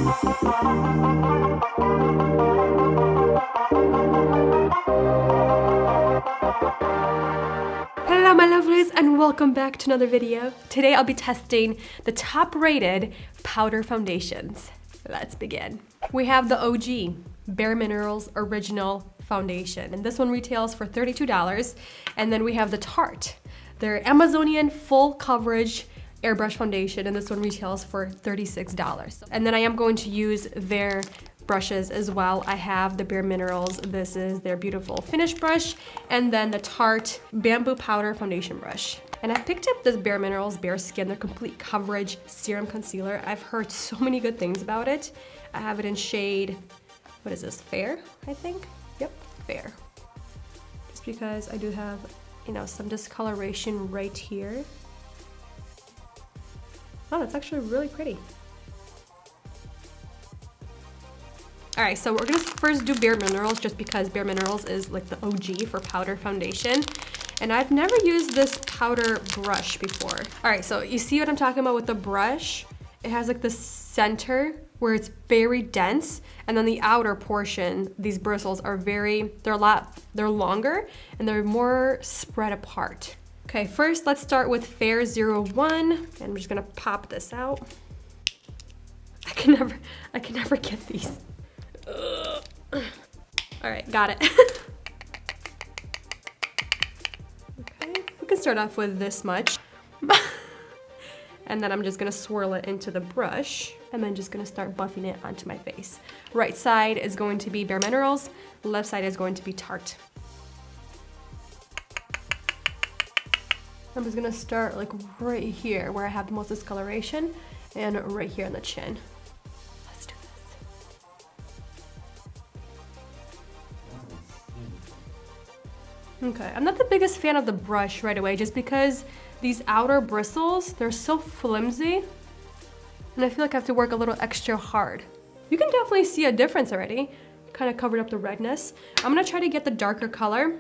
Hello my lovelies and welcome back to another video. Today I'll be testing the top rated powder foundations. Let's begin. We have the OG bareMinerals Original Foundation, and this one retails for $32. And then we have the Tarte, their Amazonian full coverage airbrush foundation, and this one retails for $36. And then I am going to use their brushes as well. I have the bareMinerals, this is their beautiful finish brush, and then the Tarte bamboo powder foundation brush. And I picked up this bareMinerals Bare Skin, their complete coverage serum concealer. I've heard so many good things about it. I have it in shade, what is this, Fair, I think? Yep, Fair. Just because I do have, you know, some discoloration right here. Oh, that's actually really pretty. All right, so we're gonna first do bareMinerals just because bareMinerals is like the OG for powder foundation. And I've never used this powder brush before. All right, so you see what I'm talking about with the brush? It has like the center where it's very dense, and then the outer portion, these bristles are they're longer and they're more spread apart. Okay, first let's start with Fair 01, and I'm just gonna pop this out. I can never get these. Ugh. All right, got it. Okay, we can start off with this much. And then I'm just gonna swirl it into the brush, and then just gonna start buffing it onto my face. Right side is going to be bareMinerals, left side is going to be Tarte. I'm just gonna start like right here where I have the most discoloration, and right here on the chin. Let's do this. Okay, I'm not the biggest fan of the brush right away just because these outer bristles, they're so flimsy, and I feel like I have to work a little extra hard. You can definitely see a difference already. Kind of covered up the redness. I'm gonna try to get the darker color.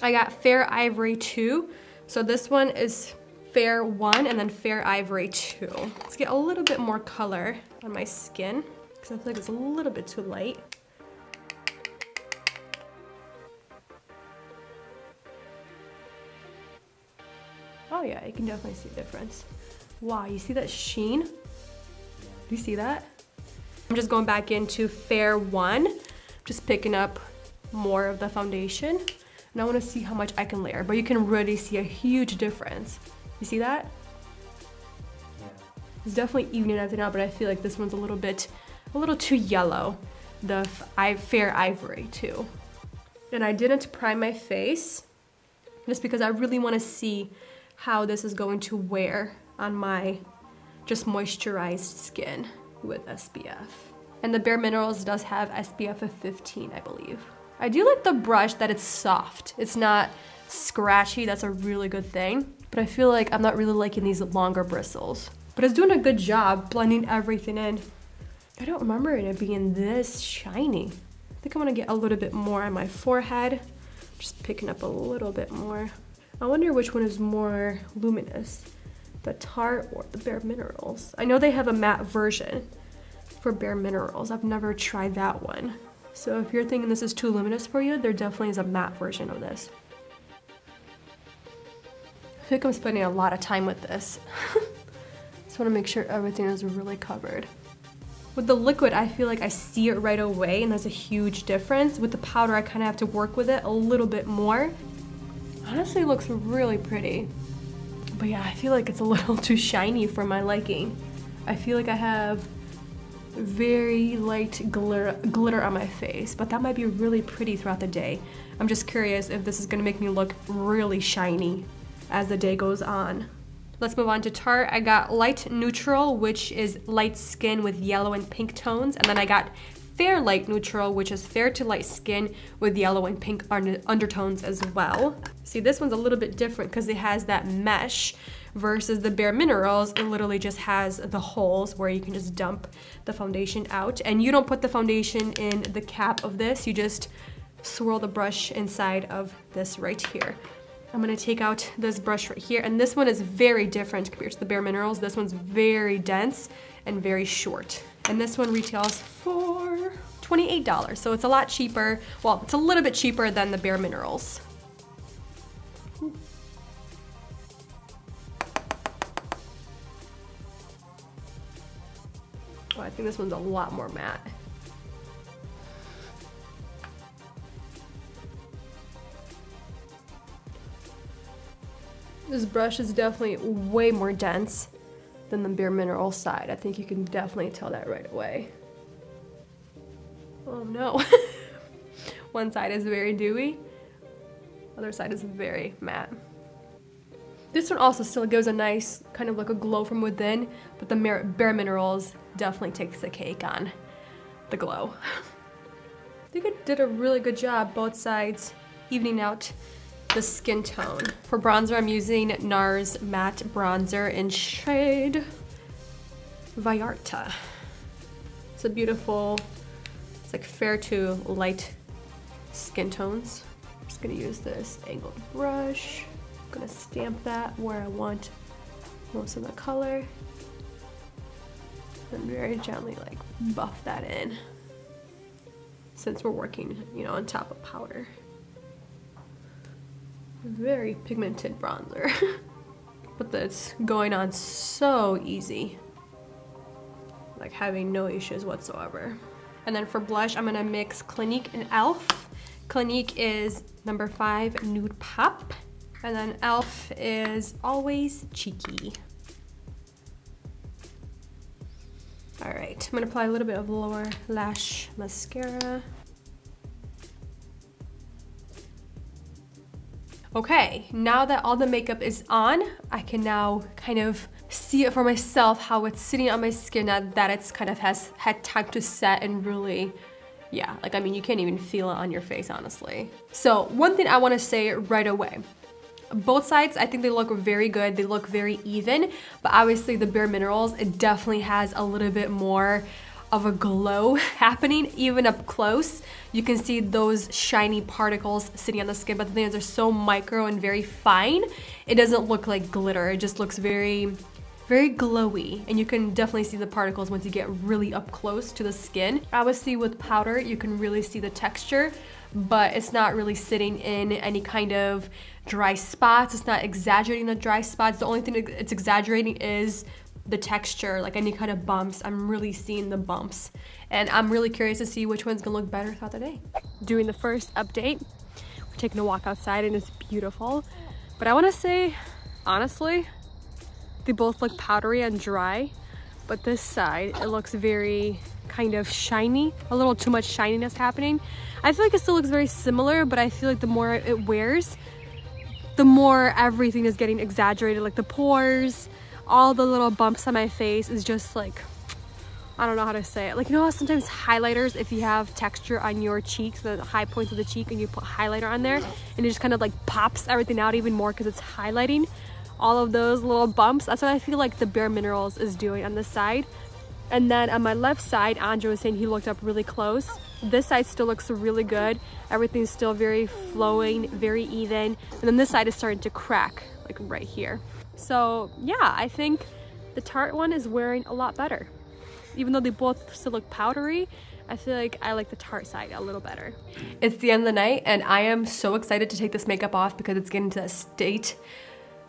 I got Fair Ivory 2. So this one is Fair 1 and then Fair Ivory 2. Let's get a little bit more color on my skin because I feel like it's a little bit too light. Oh yeah, you can definitely see a difference. Wow, you see that sheen? Do you see that? I'm just going back into Fair 1, just picking up more of the foundation. And I want to see how much I can layer, but you can really see a huge difference. You see that? Yeah. It's definitely evening everything out, but I feel like this one's a little too yellow. The Fair Ivory too. And I didn't prime my face just because I really want to see how this is going to wear on my just moisturized skin with SPF. And the bareMinerals does have SPF of 15, I believe. I do like the brush that it's soft. It's not scratchy, that's a really good thing. But I feel like I'm not really liking these longer bristles. But it's doing a good job blending everything in. I don't remember it being this shiny. I think I wanna get a little bit more on my forehead. Just picking up a little bit more. I wonder which one is more luminous, the Tarte or the bareMinerals. I know they have a matte version for bareMinerals. I've never tried that one. So if you're thinking this is too luminous for you, there definitely is a matte version of this. I think I'm spending a lot of time with this. Just want to make sure everything is really covered. With the liquid, I feel like I see it right away, and there's a huge difference. With the powder, I kind of have to work with it a little bit more. Honestly, it looks really pretty. But yeah, I feel like it's a little too shiny for my liking. I feel like I have very light glitter on my face, but that might be really pretty throughout the day. I'm just curious if this is gonna make me look really shiny as the day goes on. Let's move on to Tarte. I got Light Neutral, which is light skin with yellow and pink tones, and then I got Fair Light Neutral, which is fair to light skin with yellow and pink undertones as well. See, this one's a little bit different because it has that mesh, versus the bareMinerals, it literally just has the holes where you can just dump the foundation out. And you don't put the foundation in the cap of this, you just swirl the brush inside of this right here. I'm gonna take out this brush right here, and this one is very different compared to the bareMinerals. This one's very dense and very short. And this one retails for $28, so it's a lot cheaper. Well, it's a little bit cheaper than the bareMinerals. Oh, I think this one's a lot more matte. This brush is definitely way more dense than the bareMinerals side. I think you can definitely tell that right away. Oh no. One side is very dewy, other side is very matte. This one also still gives a nice kind of like a glow from within, but the bareMinerals definitely takes the cake on the glow. I think it did a really good job both sides evening out the skin tone. For bronzer, I'm using NARS Matte Bronzer in shade Vallarta. It's a beautiful, it's like fair to light skin tones. I'm just gonna use this angled brush. I'm gonna stamp that where I want most of the color. And very gently like buff that in, since we're working, you know, on top of powder. Very pigmented bronzer. But that's going on so easy. Like having no issues whatsoever. And then for blush, I'm gonna mix Clinique and e.l.f. Clinique is number 5 Nude Pop. And then e.l.f. is Always Cheeky. All right, I'm gonna apply a little bit of lower lash mascara. Okay, now that all the makeup is on, I can now kind of see it for myself how it's sitting on my skin now that it's kind of has had time to set and really, yeah, like I mean, you can't even feel it on your face, honestly. So one thing I wanna say right away, both sides, I think they look very good. They look very even, but obviously the bareMinerals, it definitely has a little bit more of a glow happening, even up close. You can see those shiny particles sitting on the skin, but the thing is they're so micro and very fine. It doesn't look like glitter. It just looks very, very glowy. And you can definitely see the particles once you get really up close to the skin. Obviously with powder, you can really see the texture, but it's not really sitting in any kind of dry spots. It's not exaggerating the dry spots. The only thing it's exaggerating is the texture, like any kind of bumps. I'm really seeing the bumps, and I'm really curious to see which one's gonna look better throughout the day. Doing the first update, we're taking a walk outside and it's beautiful, but I want to say honestly they both look powdery and dry, but this side it looks very kind of shiny, a little too much shininess happening. I feel like it still looks very similar, but I feel like the more it wears, the more everything is getting exaggerated, like the pores, all the little bumps on my face is just like, I don't know how to say it. Like, you know how sometimes highlighters, if you have texture on your cheeks, the high points of the cheek, and you put highlighter on there, and it just kind of like pops everything out even more because it's highlighting all of those little bumps. That's what I feel like the bareMinerals is doing on this side. And then on my left side, Andre was saying he looked up really close. This side still looks really good. Everything's still very flowing, very even. And then this side is starting to crack, like right here. So yeah, I think the Tarte one is wearing a lot better. Even though they both still look powdery, I feel like I like the Tarte side a little better. It's the end of the night and I am so excited to take this makeup off because it's getting to a state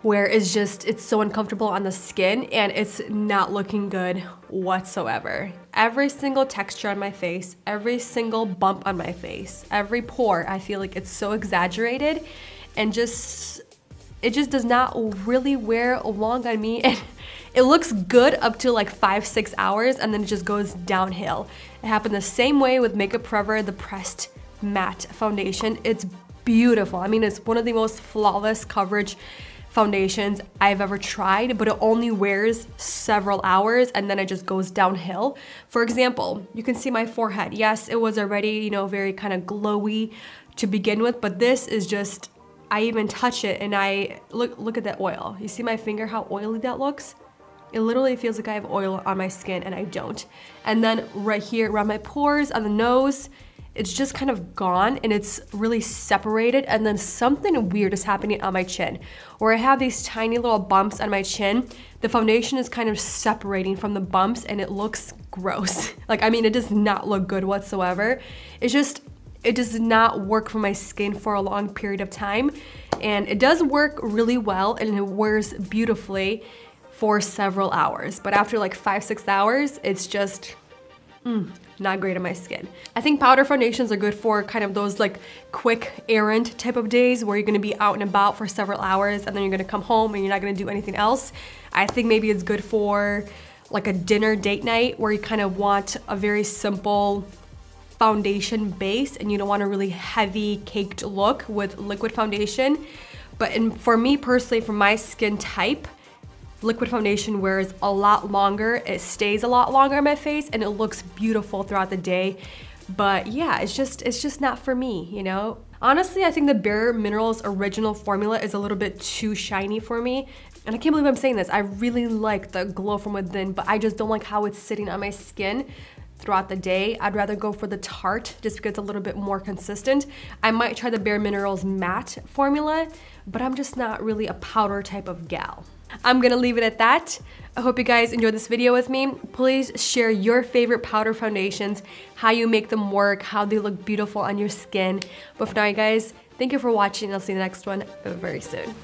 where it's just, it's so uncomfortable on the skin and it's not looking good whatsoever. Every single texture on my face, every single bump on my face, every pore, I feel like it's so exaggerated and it just does not really wear long on me. And it looks good up to like 5-6 hours and then it just goes downhill. It happened the same way with Makeup Forever, the pressed matte foundation. It's beautiful. I mean, it's one of the most flawless coverage foundations I've ever tried, but it only wears several hours and then it just goes downhill. For example, you can see my forehead. Yes, it was already, you know, very kind of glowy to begin with, but this is just, I even touch it and I look at that oil. You see my finger, how oily that looks? It literally feels like I have oil on my skin and I don't. And then right here around my pores, on the nose, it's just kind of gone and it's really separated, and then something weird is happening on my chin. Where I have these tiny little bumps on my chin, the foundation is kind of separating from the bumps and it looks gross. Like, I mean, it does not look good whatsoever. It's just, it does not work for my skin for a long period of time. And it does work really well and it wears beautifully for several hours. But after like 5-6 hours, it's just, not great on my skin. I think powder foundations are good for kind of those like quick errand type of days where you're gonna be out and about for several hours and then you're gonna come home and you're not gonna do anything else. I think maybe it's good for like a dinner date night where you kind of want a very simple foundation base and you don't want a really heavy caked look with liquid foundation. But for me personally, for my skin type, liquid foundation wears a lot longer, it stays a lot longer on my face, and it looks beautiful throughout the day. But yeah, it's just not for me, you know? Honestly, I think the bareMinerals original formula is a little bit too shiny for me. And I can't believe I'm saying this. I really like the glow from within, but I just don't like how it's sitting on my skin throughout the day. I'd rather go for the Tarte just because it's a little bit more consistent. I might try the bareMinerals matte formula, but I'm just not really a powder type of gal. I'm gonna leave it at that. I hope you guys enjoyed this video with me. Please share your favorite powder foundations, how you make them work, how they look beautiful on your skin. But for now, you guys, thank you for watching. I'll see you in the next one very soon.